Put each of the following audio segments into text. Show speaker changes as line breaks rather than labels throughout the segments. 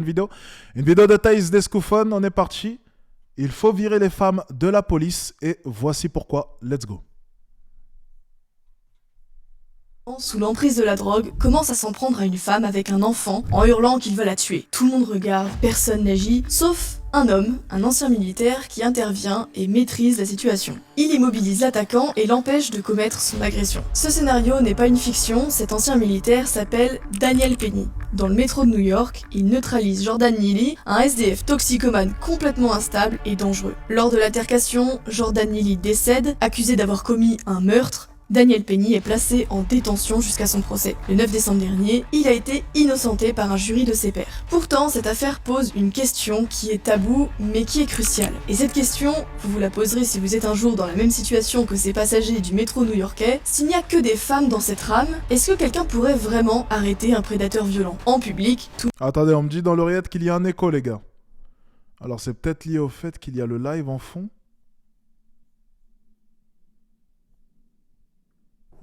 Une vidéo de Thaïs Descoufon, on est parti. Il faut virer les femmes de la police et voici pourquoi. Let's go.
Sous l'emprise de la drogue, commence à s'en prendre à une femme avec un enfant en hurlant qu'il va la tuer. Tout le monde regarde, personne n'agit, sauf un homme, un ancien militaire qui intervient et maîtrise la situation. Il immobilise l'attaquant et l'empêche de commettre son agression. Ce scénario n'est pas une fiction, cet ancien militaire s'appelle Daniel Penny. Dans le métro de New York, il neutralise Jordan Neely, un SDF toxicomane complètement instable et dangereux. Lors de l'altercation, Jordan Neely décède, accusé d'avoir commis un meurtre. Daniel Penny est placé en détention jusqu'à son procès. Le 9 décembre dernier, il a été innocenté par un jury de ses pairs. Pourtant, cette affaire pose une question qui est taboue, mais qui est cruciale. Et cette question, vous la poserez si vous êtes un jour dans la même situation que ces passagers du métro new-yorkais. S'il n'y a que des femmes dans cette rame, est-ce que quelqu'un pourrait vraiment arrêter un prédateur violent en public?
Attendez, on me dit dans l'oreillette qu'il y a un écho, les gars. Alors c'est peut-être lié au fait qu'il y a le live en fond.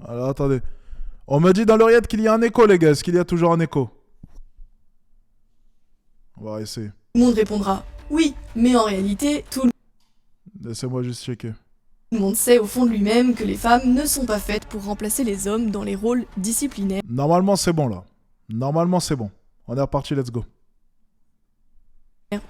Alors attendez. On me dit dans l'oreillette qu'il y a un écho, les gars. Est-ce qu'il y a toujours un écho? On va essayer.
Tout le monde répondra oui, mais en réalité, tout
Laissez-moi juste checker.
le monde sait au fond de lui-même que les femmes ne sont pas faites pour remplacer les hommes dans les rôles disciplinaires.
Normalement, c'est bon, là. Normalement, c'est bon. On est reparti, let's go.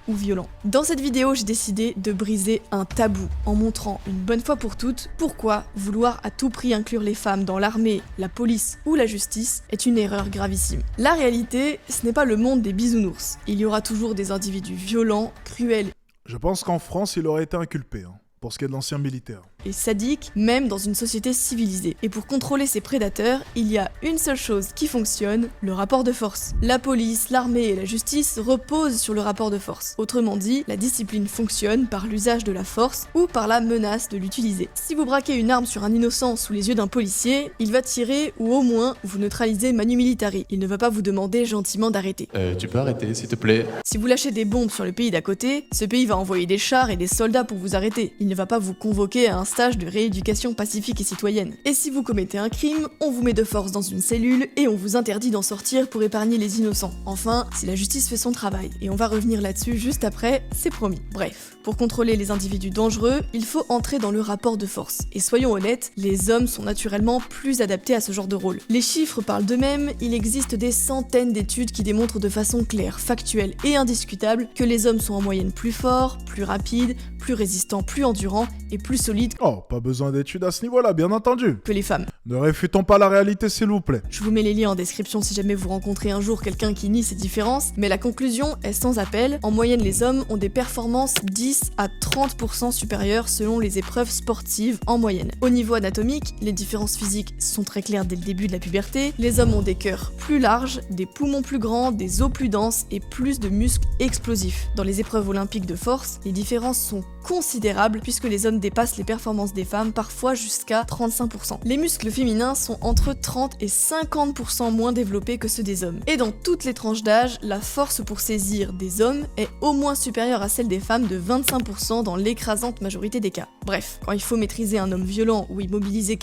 Ou violent. Dans cette vidéo, j'ai décidé de briser un tabou en montrant une bonne fois pour toutes pourquoi vouloir à tout prix inclure les femmes dans l'armée, la police ou la justice est une erreur gravissime. La réalité, ce n'est pas le monde des bisounours. Il y aura toujours des individus violents, cruels
Je pense qu'en France, il aurait été inculpé, pour ce qui est de l'ancien militaire.
et sadiques, même dans une société civilisée. Et pour contrôler ces prédateurs, il y a une seule chose qui fonctionne, le rapport de force. La police, l'armée et la justice reposent sur le rapport de force. Autrement dit, la discipline fonctionne par l'usage de la force ou par la menace de l'utiliser. Si vous braquez une arme sur un innocent sous les yeux d'un policier, il va tirer ou au moins vous neutraliser manu militari. Il ne va pas vous demander gentiment d'arrêter.
Tu peux arrêter, s'il te plaît.
Si vous lâchez des bombes sur le pays d'à côté, ce pays va envoyer des chars et des soldats pour vous arrêter. Il ne va pas vous convoquer à un stage de rééducation pacifique et citoyenne. Et si vous commettez un crime, on vous met de force dans une cellule et on vous interdit d'en sortir pour épargner les innocents. Enfin, si la justice fait son travail. Et on va revenir là-dessus juste après, c'est promis. Bref, pour contrôler les individus dangereux, il faut entrer dans le rapport de force. Et soyons honnêtes, les hommes sont naturellement plus adaptés à ce genre de rôle. Les chiffres parlent d'eux-mêmes, il existe des centaines d'études qui démontrent de façon claire, factuelle et indiscutable que les hommes sont en moyenne plus forts, plus rapides, plus résistants, plus endurants et plus solides
Oh, pas besoin d'études à ce niveau-là, bien entendu.
que les femmes.
Ne réfutons pas la réalité, s'il vous plaît.
Je vous mets les liens en description si jamais vous rencontrez un jour quelqu'un qui nie ces différences, mais la conclusion est sans appel. En moyenne, les hommes ont des performances 10 à 30% supérieures selon les épreuves sportives en moyenne. Au niveau anatomique, les différences physiques sont très claires dès le début de la puberté. Les hommes ont des cœurs plus larges, des poumons plus grands, des os plus denses et plus de muscles explosifs. Dans les épreuves olympiques de force, les différences sont considérables puisque les hommes dépassent les performances des femmes parfois jusqu'à 35%. Les muscles féminins sont entre 30 et 50% moins développés que ceux des hommes. Et dans toutes les tranches d'âge, la force pour saisir des hommes est au moins supérieure à celle des femmes de 25% dans l'écrasante majorité des cas. Bref, quand il faut maîtriser un homme violent ou immobiliser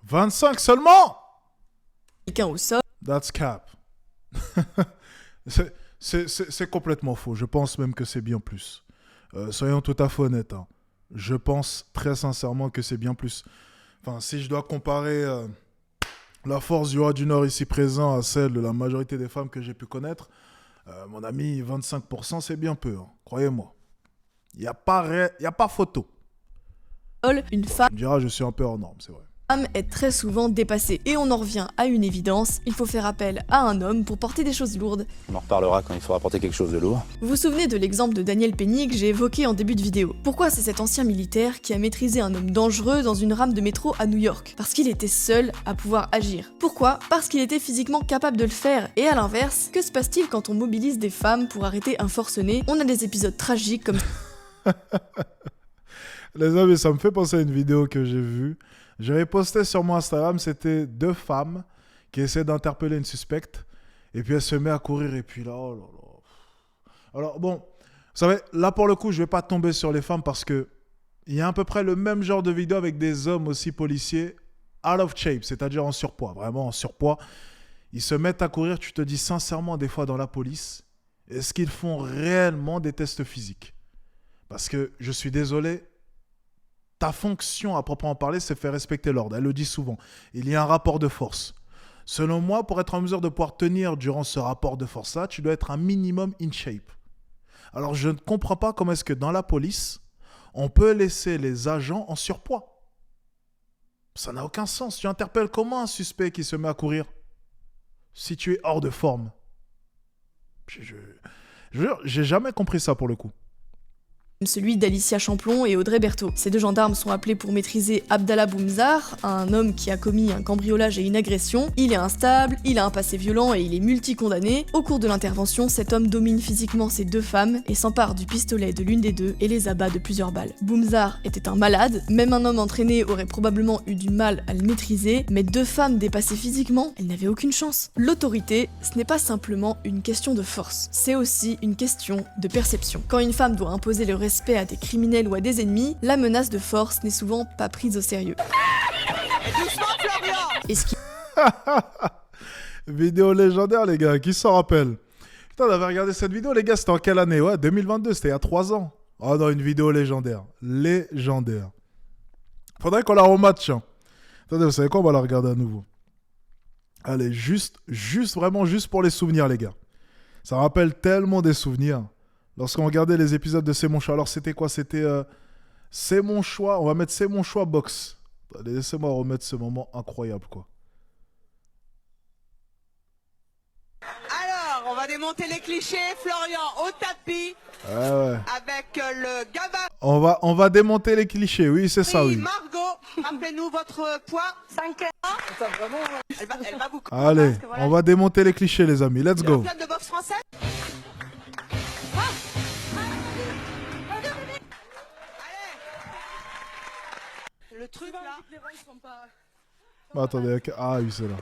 25 seulement?
quelqu'un au sol,
That's cap. C'est complètement faux. Je pense même que c'est bien plus. Soyons tout à fait honnêtes. Je pense très sincèrement que c'est bien plus. Enfin, si je dois comparer la force du roi du Nord ici présent à celle de la majorité des femmes que j'ai pu connaître, mon ami, 25% c'est bien peu. Croyez-moi. Il n'y a pas photo.
une femme
Tu me diras, je suis un peu hors norme, c'est vrai.
est très souvent dépassée. Et on en revient à une évidence, il faut faire appel à un homme pour porter des choses lourdes.
On en reparlera quand il faudra porter quelque chose de lourd.
Vous vous souvenez de l'exemple de Daniel Penny que j'ai évoqué en début de vidéo. Pourquoi c'est cet ancien militaire qui a maîtrisé un homme dangereux dans une rame de métro à New York? Parce qu'il était seul à pouvoir agir. Pourquoi? Parce qu'il était physiquement capable de le faire. Et à l'inverse, que se passe-t-il quand on mobilise des femmes pour arrêter un forcené? On a des épisodes tragiques comme
Les amis, ça me fait penser à une vidéo que j'ai vue. J'avais posté sur mon Instagram, c'était 2 femmes qui essaient d'interpeller une suspecte. Et puis elle se met à courir et puis là, oh là là. Alors bon, vous savez, là pour le coup, je vais pas tomber sur les femmes parce que il y a à peu près le même genre de vidéo avec des hommes aussi policiers out of shape, c'est-à-dire en surpoids, vraiment en surpoids. Ils se mettent à courir, tu te dis sincèrement, des fois dans la police, Est-ce qu'ils font réellement des tests physiques? Parce que, je suis désolé, ta fonction à proprement parler, c'est faire respecter l'ordre. Elle le dit souvent. Il y a un rapport de force. Selon moi, pour être en mesure de pouvoir tenir durant ce rapport de force-là, tu dois être un minimum in shape. Alors, je ne comprends pas comment est-ce que dans la police, on peut laisser les agents en surpoids. Ça n'a aucun sens. Tu interpelles comment un suspect qui se met à courir si tu es hors de forme? J'ai jamais compris ça pour le coup.
Celui d'Alicia Champlon et Audrey Berthaud. Ces deux gendarmes sont appelés pour maîtriser Abdallah Boumzar, un homme qui a commis un cambriolage et une agression. Il est instable, il a un passé violent et il est multicondamné. Au cours de l'intervention, cet homme domine physiquement ces deux femmes et s'empare du pistolet de l'une des deux et les abat de plusieurs balles. Boumzar était un malade, même un homme entraîné aurait probablement eu du mal à le maîtriser, mais deux femmes dépassées physiquement, elles n'avaient aucune chance. L'autorité, ce n'est pas simplement une question de force, c'est aussi une question de perception. Quand une femme doit imposer le respect à des criminels ou à des ennemis, la menace de force n'est souvent pas prise au sérieux. Et ce qui...
Vidéo légendaire, les gars, qui s'en rappelle? Putain, on avait regardé cette vidéo, les gars, c'était en quelle année? Ouais, 2022, c'était il y a 3 ans. Oh non, une vidéo légendaire. Légendaire. Faudrait qu'on la rematche. Hein. Attendez, vous savez quoi? On va la regarder à nouveau. Allez, vraiment juste pour les souvenirs, les gars. Ça rappelle tellement des souvenirs. Lorsqu'on regardait les épisodes de C'est mon choix. Alors, c'était quoi? C'était C'est mon choix. On va mettre C'est mon choix box. Allez, laissez-moi remettre ce moment incroyable, quoi.
Alors, on va démonter les clichés. Florian au tapis.
Ouais.
Avec le gabarit.
On va démonter les clichés. Oui, c'est ça, oui.
Margot, rappelez-nous votre poids. 5 ans. Elle va vous...
Allez, on va démonter les clichés, les amis. Let's go.
Club de boxe français. Le truc là.
Bah, attendez, ah oui, c'est là.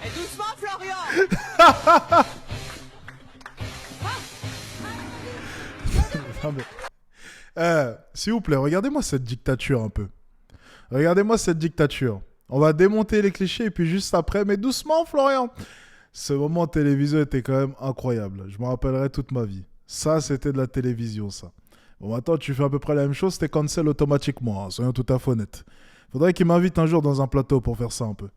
Et doucement, Florian.
Non, mais... s'il vous plaît, regardez-moi cette dictature un peu. Regardez-moi cette dictature. On va démonter les clichés et puis juste après, mais doucement, Florian. Ce moment télévision était quand même incroyable. Je me rappellerai toute ma vie. Ça, c'était de la télévision, ça. Bon, maintenant, tu fais à peu près la même chose, c'était cancel automatiquement, hein, soyons tout à fait honnêtes. Faudrait qu'il m'invite un jour dans un plateau pour faire ça un peu.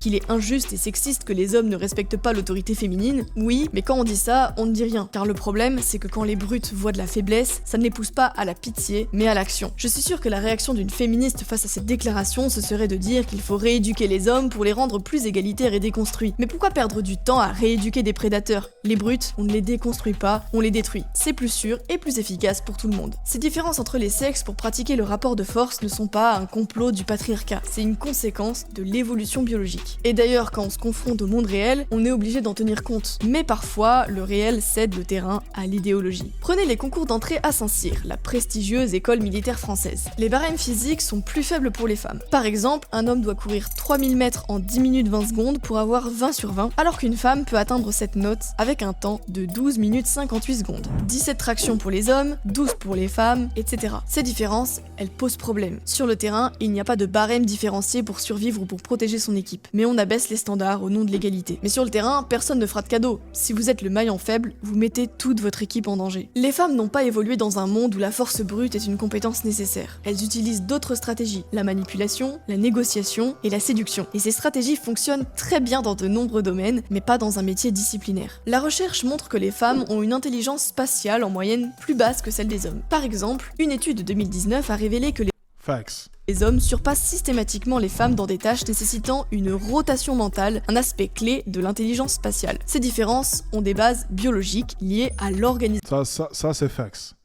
Qu'il est injuste et sexiste que les hommes ne respectent pas l'autorité féminine, oui, mais quand on dit ça, on ne dit rien. Car le problème, c'est que quand les brutes voient de la faiblesse, ça ne les pousse pas à la pitié, mais à l'action. Je suis sûre que la réaction d'une féministe face à cette déclaration, ce serait de dire qu'il faut rééduquer les hommes pour les rendre plus égalitaires et déconstruits. Mais pourquoi perdre du temps à rééduquer des prédateurs? Les brutes, on ne les déconstruit pas, on les détruit. C'est plus sûr et plus efficace pour tout le monde. Ces différences entre les sexes pour pratiquer le rapport de force ne sont pas un complot du patriarcat, c'est une conséquence de l'évolution biologique. Et d'ailleurs, quand on se confronte au monde réel, on est obligé d'en tenir compte. Mais parfois, le réel cède le terrain à l'idéologie. Prenez les concours d'entrée à Saint-Cyr, la prestigieuse école militaire française. Les barèmes physiques sont plus faibles pour les femmes. Par exemple, un homme doit courir 3000 mètres en 10 minutes 20 secondes pour avoir 20 sur 20, alors qu'une femme peut atteindre cette note avec un temps de 12 minutes 58 secondes. 17 tractions pour les hommes, 12 pour les femmes, etc. Ces différences, elles posent problème. Sur le terrain, il n'y a pas de barème différencié pour survivre ou pour protéger son équipe. Mais on abaisse les standards au nom de l'égalité. Mais sur le terrain, personne ne fera de cadeau. Si vous êtes le maillon faible, vous mettez toute votre équipe en danger. Les femmes n'ont pas évolué dans un monde où la force brute est une compétence nécessaire. Elles utilisent d'autres stratégies, la manipulation, la négociation et la séduction. Et ces stratégies fonctionnent très bien dans de nombreux domaines, mais pas dans un métier disciplinaire. La recherche montre que les femmes ont une intelligence spatiale en moyenne plus basse que celle des hommes. Par exemple, une étude de 2019 a révélé que les hommes surpassent systématiquement les femmes dans des tâches nécessitant une rotation mentale, un aspect clé de l'intelligence spatiale. Ces différences ont des bases biologiques liées à l'organisation.
Ça c'est facts.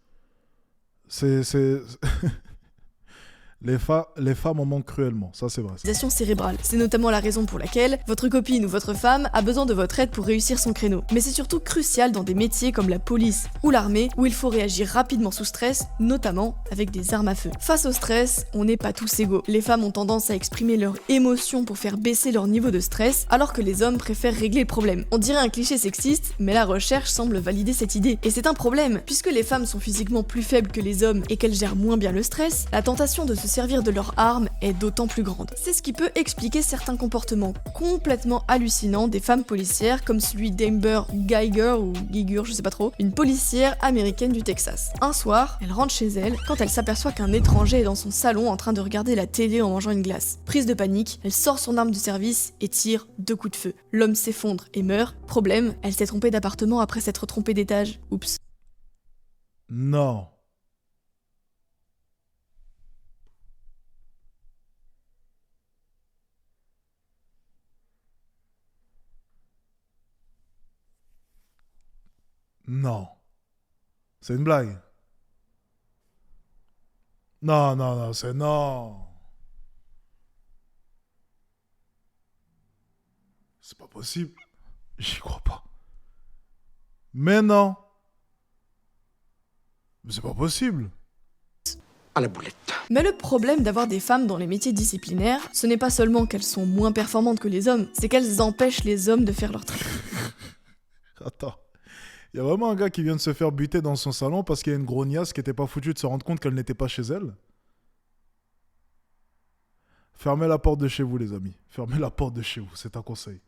Les femmes en manquent cruellement, ça c'est vrai.
Cérébrale. C'est notamment la raison pour laquelle votre copine ou votre femme a besoin de votre aide pour réussir son créneau. Mais c'est surtout crucial dans des métiers comme la police ou l'armée où il faut réagir rapidement sous stress, notamment avec des armes à feu. Face au stress, on n'est pas tous égaux. Les femmes ont tendance à exprimer leurs émotions pour faire baisser leur niveau de stress, alors que les hommes préfèrent régler le problème. On dirait un cliché sexiste, mais la recherche semble valider cette idée. Et c'est un problème, puisque les femmes sont physiquement plus faibles que les hommes et qu'elles gèrent moins bien le stress, la tentation de se servir de leur arme est d'autant plus grande. C'est ce qui peut expliquer certains comportements complètement hallucinants des femmes policières comme celui d'Amber Geiger ou Giger, je sais pas trop, une policière américaine du Texas. Un soir, elle rentre chez elle quand elle s'aperçoit qu'un étranger est dans son salon en train de regarder la télé en mangeant une glace. Prise de panique, elle sort son arme de service et tire 2 coups de feu. L'homme s'effondre et meurt. Problème, elle s'est trompée d'appartement après s'être trompée d'étage. Oups.
Non. Non. C'est une blague. Non, non, non, c'est non. C'est pas possible. J'y crois pas. Mais non. Mais c'est pas possible.
À la boulette.
Mais le problème d'avoir des femmes dans les métiers disciplinaires, ce n'est pas seulement qu'elles sont moins performantes que les hommes, c'est qu'elles empêchent les hommes de faire leur travail.
Attends. Il y a vraiment un gars qui vient de se faire buter dans son salon parce qu'il y a une grognasse qui était pas foutue de se rendre compte qu'elle n'était pas chez elle. Fermez la porte de chez vous, les amis. Fermez la porte de chez vous, c'est un conseil.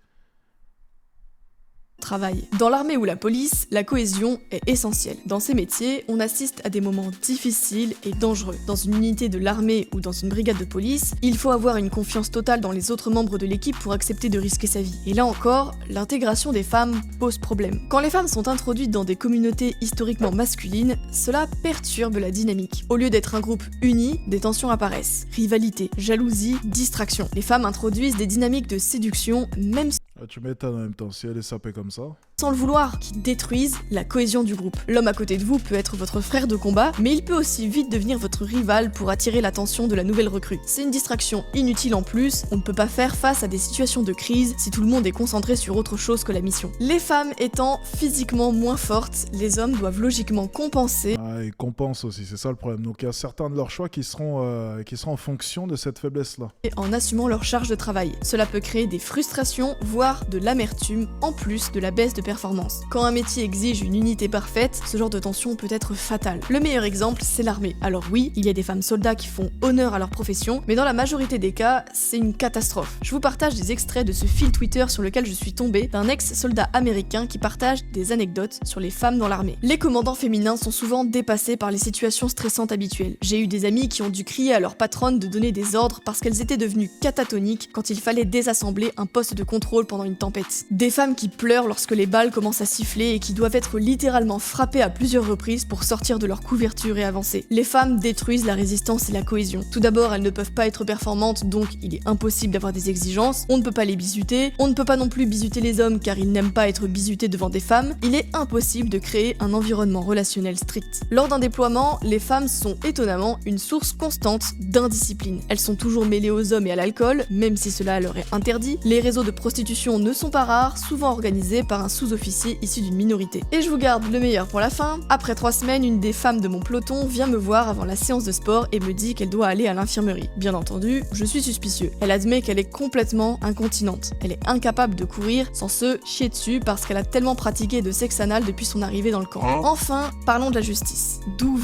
Dans l'armée ou la police, la cohésion est essentielle. Dans ces métiers, on assiste à des moments difficiles et dangereux. Dans une unité de l'armée ou dans une brigade de police, il faut avoir une confiance totale dans les autres membres de l'équipe pour accepter de risquer sa vie. Et là encore, l'intégration des femmes pose problème. Quand les femmes sont introduites dans des communautés historiquement masculines, cela perturbe la dynamique. Au lieu d'être un groupe uni, des tensions apparaissent. Rivalité, jalousie, distraction. Les femmes introduisent des dynamiques de séduction, même
Ah, tu m'étonnes en même temps, si elle est sapée comme ça.
sans le vouloir, qui détruisent la cohésion du groupe. L'homme à côté de vous peut être votre frère de combat, mais il peut aussi vite devenir votre rival pour attirer l'attention de la nouvelle recrue. C'est une distraction inutile en plus, on ne peut pas faire face à des situations de crise si tout le monde est concentré sur autre chose que la mission. Les femmes étant physiquement moins fortes, les hommes doivent logiquement compenser
Ah, ils compensent aussi, c'est ça le problème. Donc il y a certains de leurs choix qui seront en fonction de cette faiblesse-là.
en assumant leur charge de travail. Cela peut créer des frustrations, voire de l'amertume, en plus de la baisse de performance. Quand un métier exige une unité parfaite, ce genre de tension peut être fatal. Le meilleur exemple, c'est l'armée. Alors oui, il y a des femmes soldats qui font honneur à leur profession, mais dans la majorité des cas, c'est une catastrophe. Je vous partage des extraits de ce fil Twitter sur lequel je suis tombée d'un ex-soldat américain qui partage des anecdotes sur les femmes dans l'armée. Les commandants féminins sont souvent dépassés par les situations stressantes habituelles. J'ai eu des amis qui ont dû crier à leur patronne de donner des ordres parce qu'elles étaient devenues catatoniques quand il fallait désassembler un poste de contrôle pendant une tempête. Des femmes qui pleurent lorsque les balles commencent à siffler et qui doivent être littéralement frappées à plusieurs reprises pour sortir de leur couverture et avancer. Les femmes détruisent la résistance et la cohésion. Tout d'abord, elles ne peuvent pas être performantes, donc il est impossible d'avoir des exigences, on ne peut pas les bisuter, on ne peut pas non plus bisuter les hommes car ils n'aiment pas être bisutés devant des femmes, il est impossible de créer un environnement relationnel strict. Lors d'un déploiement, les femmes sont étonnamment une source constante d'indiscipline. Elles sont toujours mêlées aux hommes et à l'alcool, même si cela leur est interdit. Les réseaux de prostitution ne sont pas rares, souvent organisés par un sous-officier issu d'une minorité. Et je vous garde le meilleur pour la fin. Après 3 semaines, une des femmes de mon peloton vient me voir avant la séance de sport et me dit qu'elle doit aller à l'infirmerie. Bien entendu, je suis suspicieux. Elle admet qu'elle est complètement incontinente. Elle est incapable de courir sans se chier dessus parce qu'elle a tellement pratiqué de sexe anal depuis son arrivée dans le camp. Enfin, parlons de la justice. D'où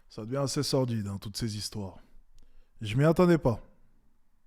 Ça devient assez sordide, hein, toutes ces histoires. Je m'y attendais pas.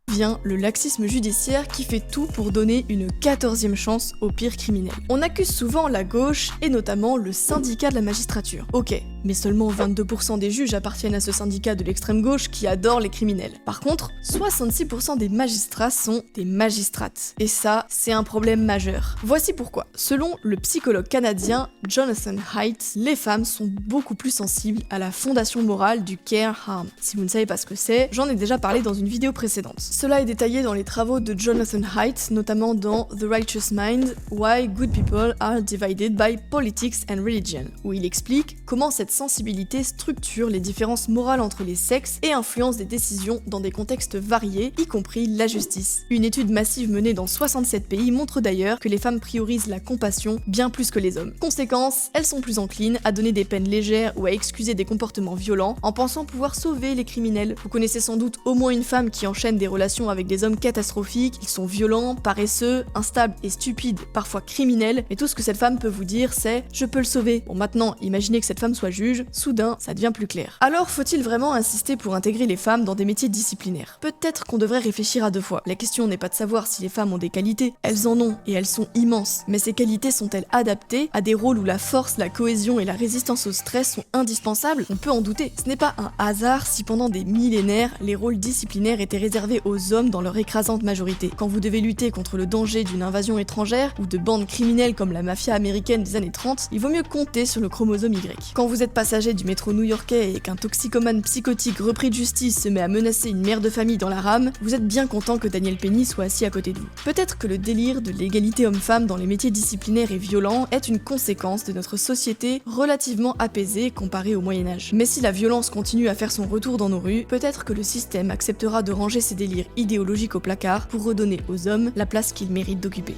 vient le laxisme judiciaire qui fait tout pour donner une 14e chance aux pires criminels. On accuse souvent la gauche et notamment le syndicat de la magistrature. Ok, mais seulement 22% des juges appartiennent à ce syndicat de l'extrême gauche qui adore les criminels. Par contre, 66% des magistrats sont des magistrates. Et ça, c'est un problème majeur. Voici pourquoi. Selon le psychologue canadien Jonathan Haidt, les femmes sont beaucoup plus sensibles à la fondation morale du care harm. Si vous ne savez pas ce que c'est, j'en ai déjà parlé dans une vidéo précédente. Cela est détaillé dans les travaux de Jonathan Haidt, notamment dans The Righteous Mind, Why Good People Are Divided by Politics and Religion, où il explique comment cette sensibilité structure les différences morales entre les sexes et influence des décisions dans des contextes variés, y compris la justice. Une étude massive menée dans 67 pays montre d'ailleurs que les femmes priorisent la compassion bien plus que les hommes. Conséquence, elles sont plus enclines à donner des peines légères ou à excuser des comportements violents en pensant pouvoir sauver les criminels. Vous connaissez sans doute au moins une femme qui enchaîne des relations avec des hommes catastrophiques, ils sont violents, paresseux, instables et stupides, parfois criminels, mais tout ce que cette femme peut vous dire c'est « je peux le sauver ». Bon maintenant, imaginez que cette femme soit juge, soudain ça devient plus clair. Alors faut-il vraiment insister pour intégrer les femmes dans des métiers disciplinaires? Peut-être qu'on devrait réfléchir à deux fois. La question n'est pas de savoir si les femmes ont des qualités, elles en ont et elles sont immenses, mais ces qualités sont-elles adaptées à des rôles où la force, la cohésion et la résistance au stress sont indispensables? On peut en douter. Ce n'est pas un hasard si pendant des millénaires, les rôles disciplinaires étaient réservés aux hommes dans leur écrasante majorité. Quand vous devez lutter contre le danger d'une invasion étrangère ou de bandes criminelles comme la mafia américaine des années 30, il vaut mieux compter sur le chromosome Y. Quand vous êtes passager du métro new-yorkais et qu'un toxicomane psychotique repris de justice se met à menacer une mère de famille dans la rame, vous êtes bien content que Daniel Penny soit assis à côté de vous. Peut-être que le délire de l'égalité homme-femme dans les métiers disciplinaires et violents est une conséquence de notre société relativement apaisée comparée au Moyen-Âge. Mais si la violence continue à faire son retour dans nos rues, peut-être que le système acceptera de ranger ses délires idéologiques au placard pour redonner aux hommes la place qu'ils méritent d'occuper.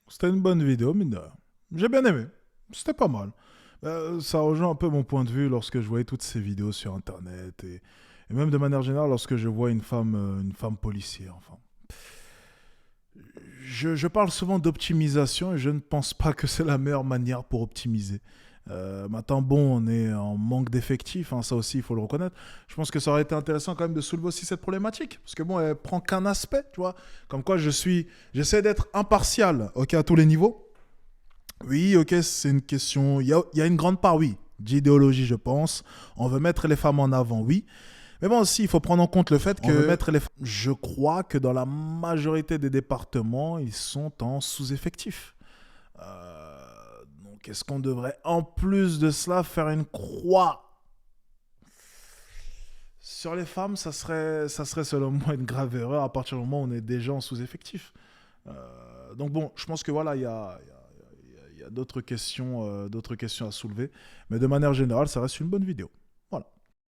C'était une bonne vidéo, mine de rien. J'ai bien aimé. C'était pas mal. Ça rejoint un peu mon point de vue lorsque je voyais toutes ces vidéos sur Internet et même de manière générale lorsque je vois une femme policière. Enfin, je parle souvent d'optimisation et je ne pense pas que c'est la meilleure manière pour optimiser. Maintenant, bon, on est en manque d'effectifs, hein, ça aussi, il faut le reconnaître. Je pense que ça aurait été intéressant quand même de soulever aussi cette problématique, parce que bon, elle prend qu'un aspect, tu vois. Comme quoi, j'essaie d'être impartial, ok, à tous les niveaux. Oui, ok, c'est une question. Il y a une grande part, oui, d'idéologie, je pense. On veut mettre les femmes en avant, oui. Mais bon, aussi, il faut prendre en compte le fait que je crois que dans la majorité des départements, ils sont en sous-effectif. Donc, est-ce qu'on devrait, en plus de cela, faire une croix sur les femmes? Ça serait selon moi une grave erreur à partir du moment où on est déjà en sous-effectif. Donc bon, je pense que voilà, il y a d'autres questions à soulever. Mais de manière générale, ça reste une bonne vidéo.